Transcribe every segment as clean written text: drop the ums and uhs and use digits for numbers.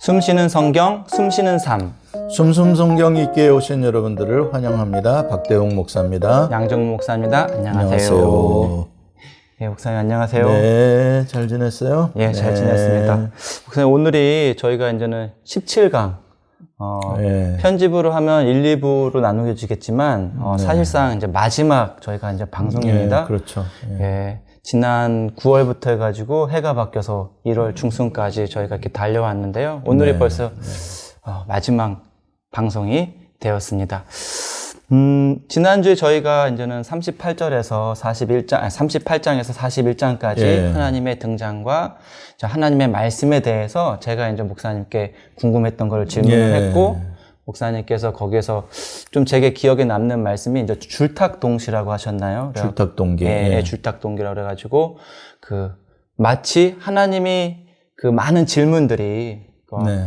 숨쉬는 성경, 숨쉬는 삶. 숨숨 성경 읽기에 오신 여러분들을 환영합니다. 박대웅 목사입니다. 양정무 목사입니다. 안녕하세요. 안녕하세요. 예, 목사님 안녕하세요. 네, 잘 지냈어요? 예, 잘 네. 지냈습니다. 목사님 오늘이 저희가 이제는 17강. 네. 편집으로 하면 1, 2부로 나누어지겠지만 사실상 이제 마지막 저희가 이제 방송입니다. 네, 그렇죠. 네. 예, 지난 9월부터 해가지고 해가 바뀌어서 1월 중순까지 저희가 이렇게 달려왔는데요. 오늘이 네, 벌써 마지막 방송이 되었습니다. 지난주에 저희가 이제는 38절에서 38장에서 41장까지 예. 하나님의 등장과 하나님의 말씀에 대해서 제가 이제 목사님께 궁금했던 걸 질문을 예. 했고, 목사님께서 거기에서 좀 제게 기억에 남는 말씀이 이제 줄탁동시라고 하셨나요? 줄탁동기. 예, 예. 줄탁동기라고 그래가지고, 마치 하나님이 많은 질문들이, 네.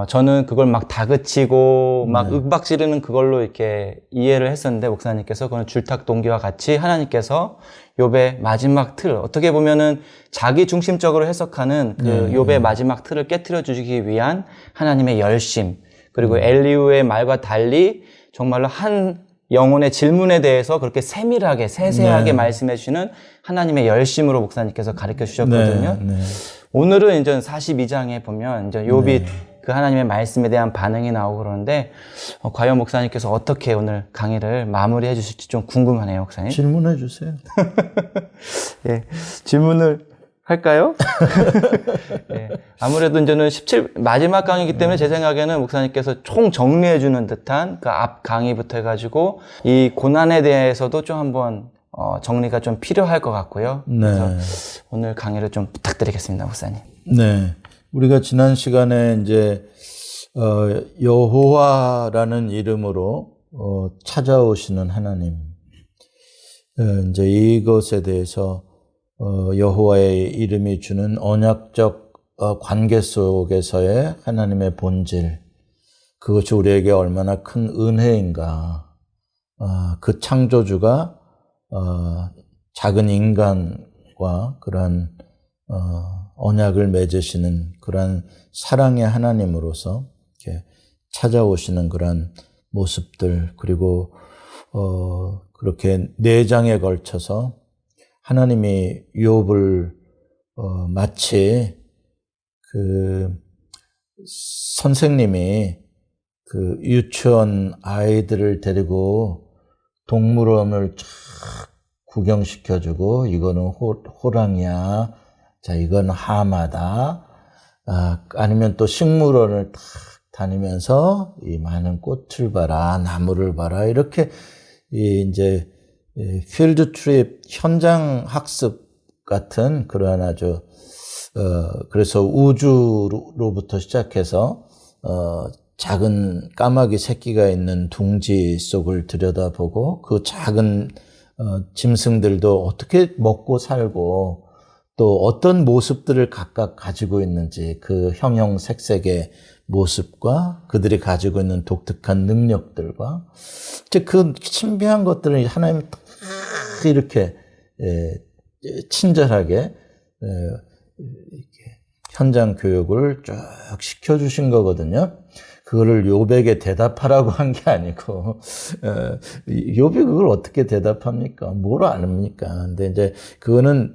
저는 그걸 막 다그치고, 막 윽박 지르는 그걸로 이렇게 이해를 했었는데, 목사님께서 그건 줄탁동기와 같이 하나님께서 욥의 마지막 틀, 어떻게 보면은 자기 중심적으로 해석하는 욥의 마지막 틀을 깨트려 주시기 위한 하나님의 열심, 그리고 엘리후의 말과 달리 정말로 한 영혼의 질문에 대해서 그렇게 세밀하게, 세세하게 말씀해 주시는 하나님의 열심으로 목사님께서 가르쳐 주셨거든요. 네. 오늘은 이제 42장에 보면 이제 욥이 그 하나님의 말씀에 대한 반응이 나오고 그러는데, 과연 목사님께서 어떻게 오늘 강의를 마무리해 주실지 좀 궁금하네요, 목사님. 질문해 주세요. 예, 질문을 할까요? 예, 아무래도 이제는 마지막 강의이기 때문에 제 생각에는 목사님께서 총 정리해주는 듯한 그 앞 강의부터 해가지고 이 고난에 대해서도 좀 한번 정리가 좀 필요할 것 같고요. 네. 그래서 오늘 강의를 좀 부탁드리겠습니다, 목사님. 네. 우리가 지난 시간에 이제, 여호와라는 이름으로, 찾아오시는 하나님. 이제 이것에 대해서 여호와의 이름이 주는 언약적 관계 속에서의 하나님의 본질, 그것이 우리에게 얼마나 큰 은혜인가. 그 창조주가 작은 인간과 그러한 언약을 맺으시는 그러한 사랑의 하나님으로서 이렇게 찾아오시는 그러한 모습들, 그리고 그렇게 4장에 걸쳐서 하나님이 욥을 마치 그 선생님이 그 유치원 아이들을 데리고 동물원을 쫙 구경시켜주고, 이거는 호랑이야, 자 이건 하마다, 아니면 또 식물원을 탁 다니면서 이 많은 꽃을 봐라, 나무를 봐라, 이렇게 이제 필드 트립, 현장 학습 같은 그러한 아주, 그래서 우주로부터 시작해서, 작은 까마귀 새끼가 있는 둥지 속을 들여다보고, 그 작은, 짐승들도 어떻게 먹고 살고, 또 어떤 모습들을 각각 가지고 있는지, 그 형형색색의 모습과 그들이 가지고 있는 독특한 능력들과, 즉 그 신비한 것들을 하나님이 이렇게 친절하게 이렇게 현장 교육을 쭉 시켜주신 거거든요. 그거를 욥에게 대답하라고 한 게 아니고, 욥이 그걸 어떻게 대답합니까? 뭘 아닙니까? 근데 이제 그거는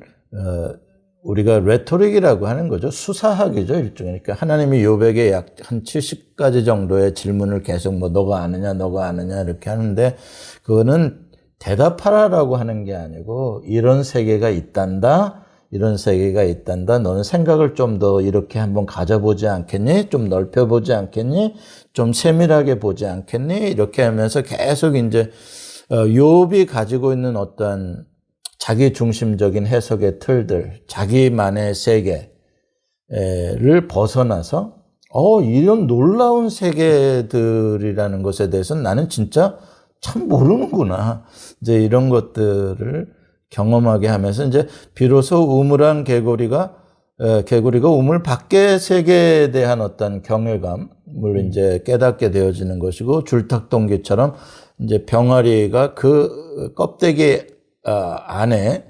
우리가 레토릭이라고 하는 거죠. 수사학이죠, 일종의. 그러니까 하나님이 욥에게 약 한 70가지 정도의 질문을 계속 너가 아느냐, 너가 아느냐 이렇게 하는데, 그거는 대답하라라고 하는 게 아니고, 이런 세계가 있단다, 이런 세계가 있단다, 너는 생각을 좀 더 이렇게 한번 가져보지 않겠니? 좀 넓혀보지 않겠니? 좀 세밀하게 보지 않겠니? 이렇게 하면서 계속 이제 욥이 가지고 있는 어떤 자기 중심적인 해석의 틀들, 자기만의 세계를 벗어나서 이런 놀라운 세계들이라는 것에 대해서는 나는 진짜 참 모르는구나. 이제 이런 것들을 경험하게 하면서 이제 비로소 우물한 개구리가 우물 밖의 세계에 대한 어떤 경외감을 이제 깨닫게 되어지는 것이고, 줄탁동기처럼 이제 병아리가 그 껍데기 안에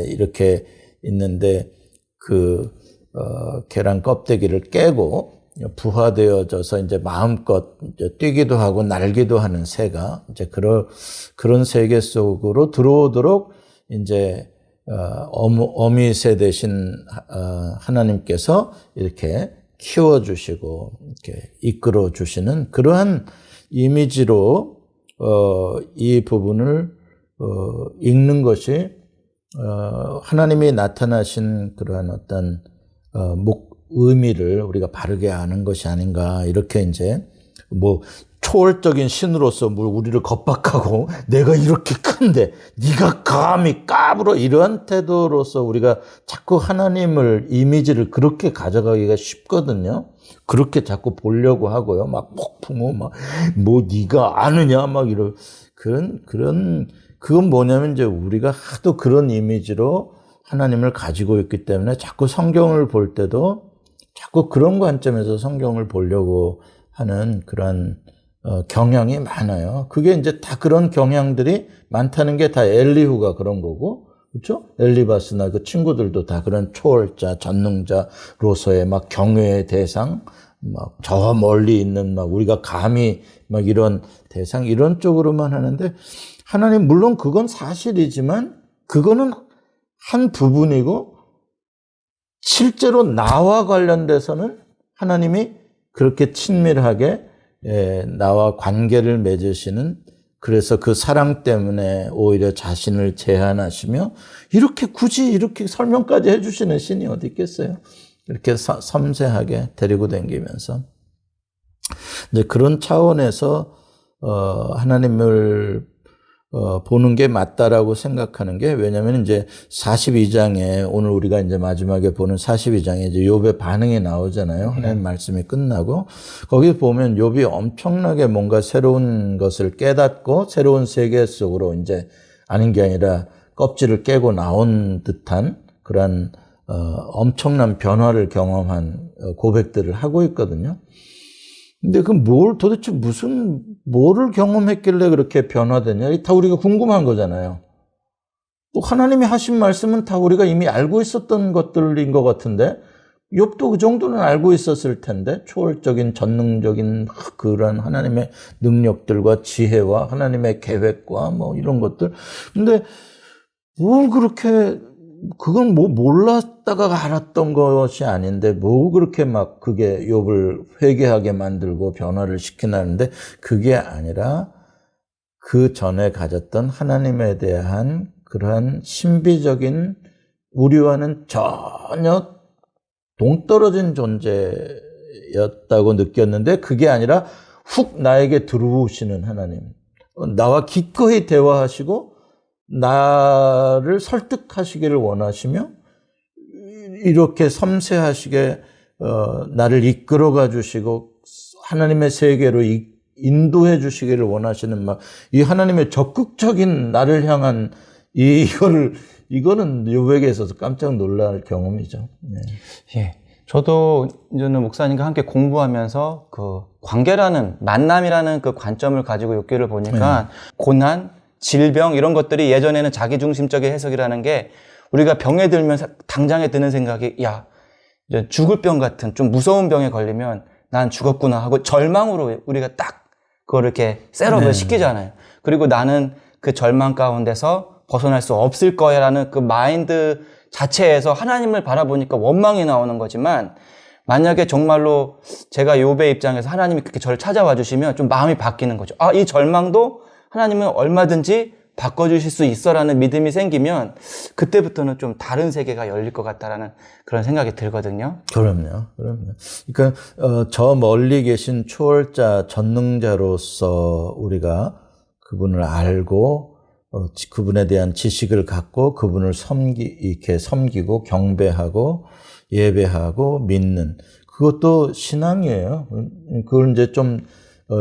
이렇게 있는데, 그 계란 껍데기를 깨고 부화되어져서 이제 마음껏 이제 뛰기도 하고 날기도 하는 새가 이제 그런 세계 속으로 들어오도록 이제 어미새 되신 하나님께서 이렇게 키워주시고 이렇게 이끌어 주시는 그러한 이미지로 이 부분을 읽는 것이 하나님이 나타나신 그러한 어떤 의미를 우리가 바르게 아는 것이 아닌가 이렇게 이제 뭐 초월적인 신으로서 우리를 겁박하고 내가 이렇게 큰데 네가 감히 까불어 이러한 태도로서 우리가 자꾸 하나님을 이미지를 그렇게 가져가기가 쉽거든요. 그렇게 자꾸 보려고 하고요. 막 폭풍우 막 뭐 네가 아느냐 막 이런 그건 뭐냐면 이제 우리가 하도 그런 이미지로 하나님을 가지고 있기 때문에 자꾸 성경을 볼 때도 자꾸 그런 관점에서 성경을 보려고 하는 그런 경향이 많아요. 그게 이제 다 그런 경향들이 많다는 게 다 엘리후가 그런 거고, 그렇죠? 엘리바스나 그 친구들도 다 그런 초월자, 전능자로서의 막 경외의 대상, 막 저 멀리 있는 막 우리가 감히 막 이런 대상 이런 쪽으로만 하는데 하나님 물론 그건 사실이지만 그거는 한 부분이고 실제로 나와 관련돼서는 하나님이 그렇게 친밀하게 나와 관계를 맺으시는 그래서 그 사랑 때문에 오히려 자신을 제한하시며 이렇게 굳이 이렇게 설명까지 해주시는 신이 어디 있겠어요? 이렇게 섬세하게 데리고 다니면서 이제 그런 차원에서 하나님을 보는 게 맞다라고 생각하는 게 왜냐하면 이제 42장에 오늘 우리가 이제 마지막에 보는 42장에 이제 욥의 반응이 나오잖아요. 하나님 말씀이 끝나고 거기 보면 욥이 엄청나게 뭔가 새로운 것을 깨닫고 새로운 세계 속으로 이제 아닌 게 아니라 껍질을 깨고 나온 듯한 그런 엄청난 변화를 경험한 고백들을 하고 있거든요. 근데 그 도대체 뭐를 경험했길래 그렇게 변화되냐? 다 우리가 궁금한 거잖아요. 또 하나님이 하신 말씀은 다 우리가 이미 알고 있었던 것들인 것 같은데, 욥도 그 정도는 알고 있었을 텐데, 초월적인, 전능적인 그런 하나님의 능력들과 지혜와 하나님의 계획과 뭐 이런 것들. 근데 뭘 그렇게 그건 뭐 몰랐다가 알았던 것이 아닌데 뭐 그렇게 막 그게 욥을 회개하게 만들고 변화를 시키나는데 그게 아니라 그 전에 가졌던 하나님에 대한 그러한 신비적인 우리와는 전혀 동떨어진 존재였다고 느꼈는데 그게 아니라 훅 나에게 들어오시는 하나님. 나와 기꺼이 대화하시고 나를 설득하시기를 원하시며 이렇게 섬세하시게 나를 이끌어가 주시고 하나님의 세계로 인도해 주시기를 원하시는 막 이 하나님의 적극적인 나를 향한 이거는 욥에게 있어서 깜짝 놀랄 경험이죠. 네. 예. 저도 이제는 목사님과 함께 공부하면서 그 관계라는 만남이라는 그 관점을 가지고 욥기를 보니까 고난, 질병 이런 것들이 예전에는 자기중심적인 해석이라는 게 우리가 병에 들면 당장에 드는 생각이 야 이제 죽을 병 같은 좀 무서운 병에 걸리면 난 죽었구나 하고 절망으로 우리가 딱 그걸 이렇게 셋업을 시키잖아요. 그리고 나는 그 절망 가운데서 벗어날 수 없을 거야라는 그 마인드 자체에서 하나님을 바라보니까 원망이 나오는 거지만 만약에 정말로 제가 욥의 입장에서 하나님이 그렇게 저를 찾아와 주시면 좀 마음이 바뀌는 거죠. 아, 이 절망도 하나님은 얼마든지 바꿔주실 수 있어라는 믿음이 생기면 그때부터는 좀 다른 세계가 열릴 것 같다라는 그런 생각이 들거든요. 그럼요. 그러니까 저 멀리 계신 초월자, 전능자로서 우리가 그분을 알고 그분에 대한 지식을 갖고 그분을 이렇게 섬기고 경배하고 예배하고 믿는 그것도 신앙이에요. 그걸 이제 좀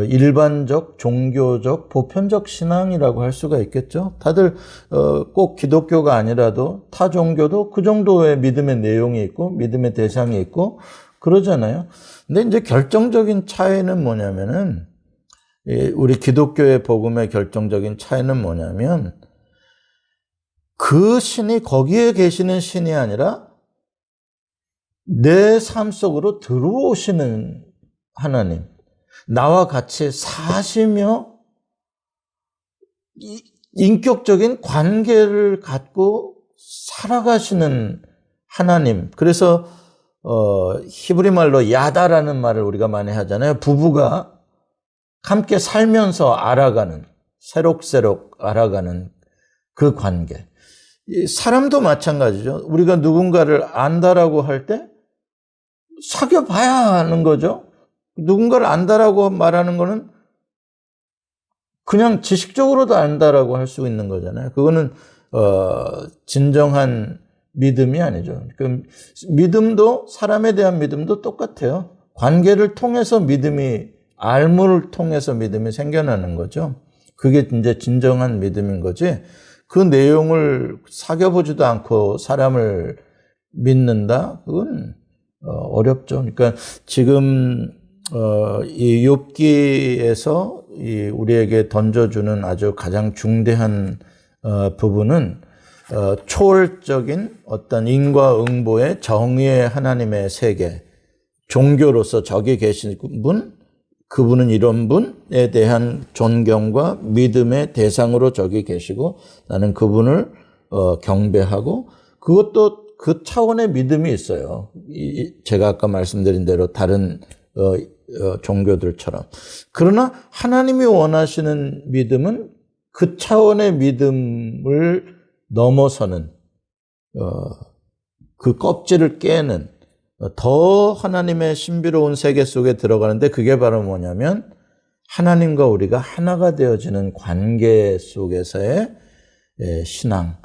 일반적, 종교적, 보편적 신앙이라고 할 수가 있겠죠. 다들 꼭 기독교가 아니라도 타 종교도 그 정도의 믿음의 내용이 있고 믿음의 대상이 있고 그러잖아요. 근데 이제 결정적인 차이는 뭐냐면은 우리 기독교의 복음의 결정적인 차이는 뭐냐면 그 신이 거기에 계시는 신이 아니라 내 삶 속으로 들어오시는 하나님, 나와 같이 사시며 인격적인 관계를 갖고 살아가시는 하나님. 그래서 히브리 말로 야다라는 말을 우리가 많이 하잖아요. 부부가 함께 살면서 알아가는, 새록새록 알아가는 그 관계. 사람도 마찬가지죠. 우리가 누군가를 안다라고 할 때 사귀어봐야 하는 거죠. 누군가를 안다라고 말하는 거는 그냥 지식적으로도 안다라고 할 수 있는 거잖아요. 그거는 진정한 믿음이 아니죠. 그 믿음도, 사람에 대한 믿음도 똑같아요. 관계를 통해서 믿음이, 알물을 통해서 믿음이 생겨나는 거죠. 그게 이제 진정한 믿음인 거지. 그 내용을 사귀어보지도 않고 사람을 믿는다? 그건 어렵죠. 그러니까 지금 이 욥기에서 우리에게 던져주는 아주 가장 중대한 부분은 초월적인 어떤 인과응보의 정의의 하나님의 세계, 종교로서 저기 계신 분, 그분은 이런 분에 대한 존경과 믿음의 대상으로 저기 계시고 나는 그분을 경배하고, 그것도 그 차원의 믿음이 있어요. 제가 아까 말씀드린 대로 다른 종교들처럼. 그러나 하나님이 원하시는 믿음은 그 차원의 믿음을 넘어서는, 그 껍질을 깨는 더 하나님의 신비로운 세계 속에 들어가는데, 그게 바로 뭐냐면 하나님과 우리가 하나가 되어지는 관계 속에서의 신앙.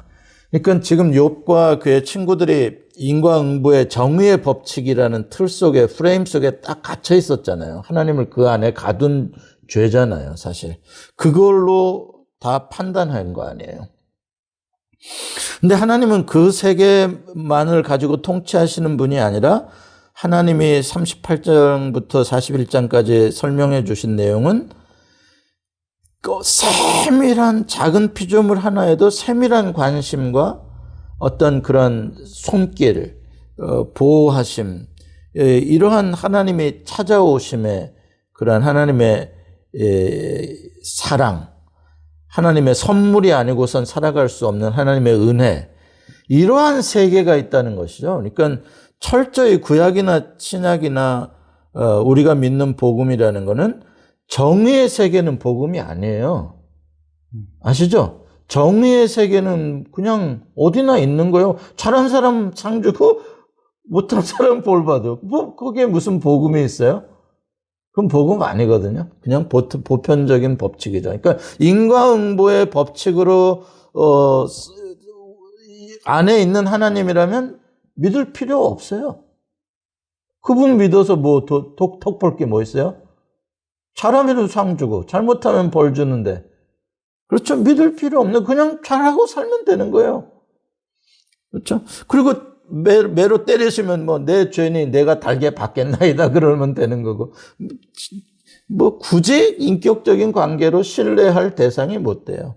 그러니까 지금 욥과 그의 친구들이 인과응보의 정의의 법칙이라는 틀 속에, 프레임 속에 딱 갇혀 있었잖아요. 하나님을 그 안에 가둔 죄잖아요, 사실. 그걸로 다 판단한 거 아니에요. 근데 하나님은 그 세계만을 가지고 통치하시는 분이 아니라, 하나님이 38장부터 41장까지 설명해 주신 내용은 세밀한 작은 피조물 하나에도 세밀한 관심과 어떤 그런 손길, 보호하심, 이러한 하나님이 찾아오심의 그런 하나님의 사랑, 하나님의 선물이 아니고선 살아갈 수 없는 하나님의 은혜, 이러한 세계가 있다는 것이죠. 그러니까 철저히 구약이나 신약이나 우리가 믿는 복음이라는 것은 정의의 세계는 복음이 아니에요. 아시죠? 정의의 세계는 그냥 어디나 있는 거예요. 잘한 사람 상 주고 못한 사람 벌 받아. 뭐 그게 무슨 복음이 있어요? 그건 복음 아니거든요. 그냥 보편적인 법칙이죠. 그러니까 인과응보의 법칙으로 안에 있는 하나님이라면 믿을 필요 없어요. 그분 믿어서 뭐 톡 볼 게 뭐 있어요? 잘하면 상 주고 잘못하면 벌 주는데, 그렇죠? 믿을 필요 없는, 그냥 잘하고 살면 되는 거예요. 그렇죠? 그리고 매로 때리시면 뭐 내 죄니 내가 달게 받겠나이다 그러면 되는 거고, 뭐 굳이 인격적인 관계로 신뢰할 대상이 못 돼요.